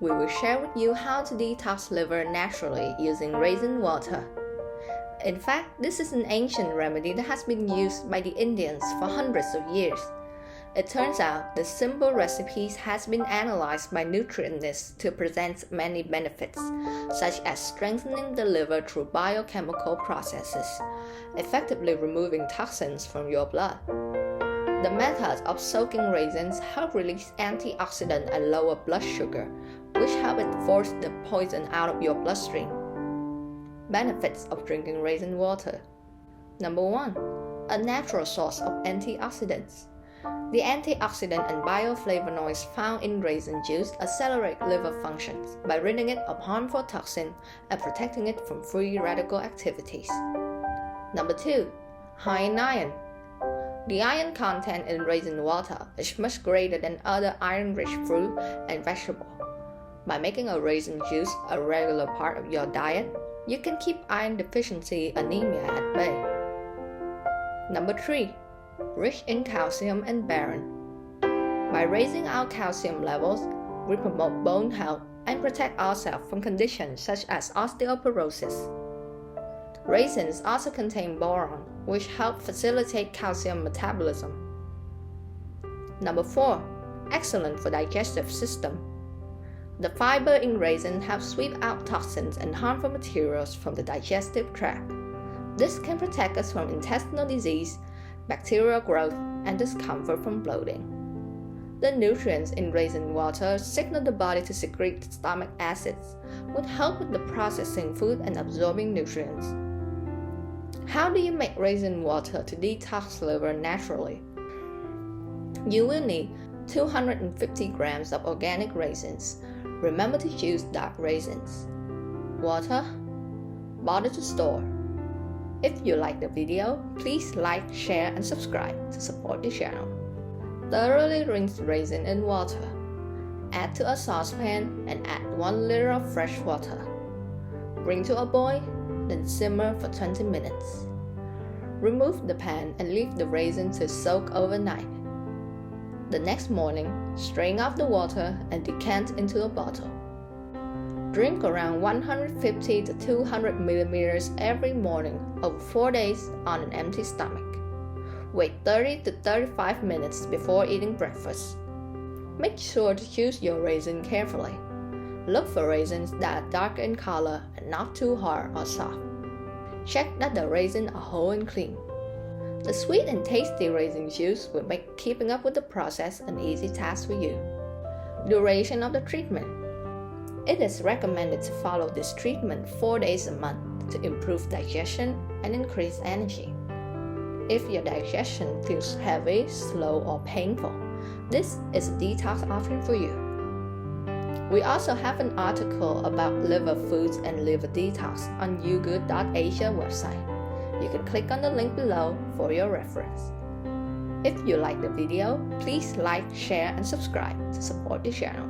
we will share with you how to detox liver naturally using raisin water. In fact, this is an ancient remedy that has been used by the Indians for hundreds of years. It turns out this simple recipe has been analyzed by nutritionists to present many benefits, such as strengthening the liver through biochemical processes, effectively removing toxins from your blood. The method of soaking raisins help release antioxidants and lower blood sugar, which help it force the poison out of your bloodstream. Benefits of drinking raisin water. Number 1. A natural source of antioxidants. The antioxidant and bioflavonoids found in raisin juice accelerate liver functions by ridding it of harmful toxins and protecting it from free radical activities. Number 2. High in iron. The iron content in raisin water is much greater than other iron-rich fruit and vegetables. By making a raisin juice a regular part of your diet, you can keep iron deficiency anemia at bay. Number 3. Rich in calcium and boron. By raising our calcium levels, we promote bone health and protect ourselves from conditions such as osteoporosis. Raisins also contain boron, which helps facilitate calcium metabolism. Number 4. Excellent for digestive system. The fiber in raisin helps sweep out toxins and harmful materials from the digestive tract. This can protect us from intestinal disease, bacterial growth, and discomfort from bloating. The nutrients in raisin water signal the body to secrete stomach acids, which help with the processing food and absorbing nutrients. How do you make raisin water to detox liver naturally? You will need 250 grams of organic raisins. Remember to choose dark raisins. Water. Bottle to store. If you like the video, please like, share, and subscribe to support the channel. Thoroughly rinse raisin in water. Add to a saucepan and add 1 liter of fresh water. Bring to a boil, then simmer for 20 minutes. Remove the pan and leave the raisin to soak overnight. The next morning, strain off the water and decant into a bottle. Drink around 150 to 200 milliliters every morning over 4 days on an empty stomach. Wait 30 to 35 minutes before eating breakfast. Make sure to choose your raisin carefully. Look for raisins that are dark in color and not too hard or soft. Check that the raisins are whole and clean. The sweet and tasty raisin juice will make keeping up with the process an easy task for you. Duration of the treatment. It is recommended to follow this treatment 4 days a month to improve digestion and increase energy. If your digestion feels heavy, slow, or painful, this is a detox option for you. We also have an article about liver foods and liver detox on UGOOD.Asia website. You can click on the link below for your reference. If you like the video, please like, share, and subscribe to support the channel.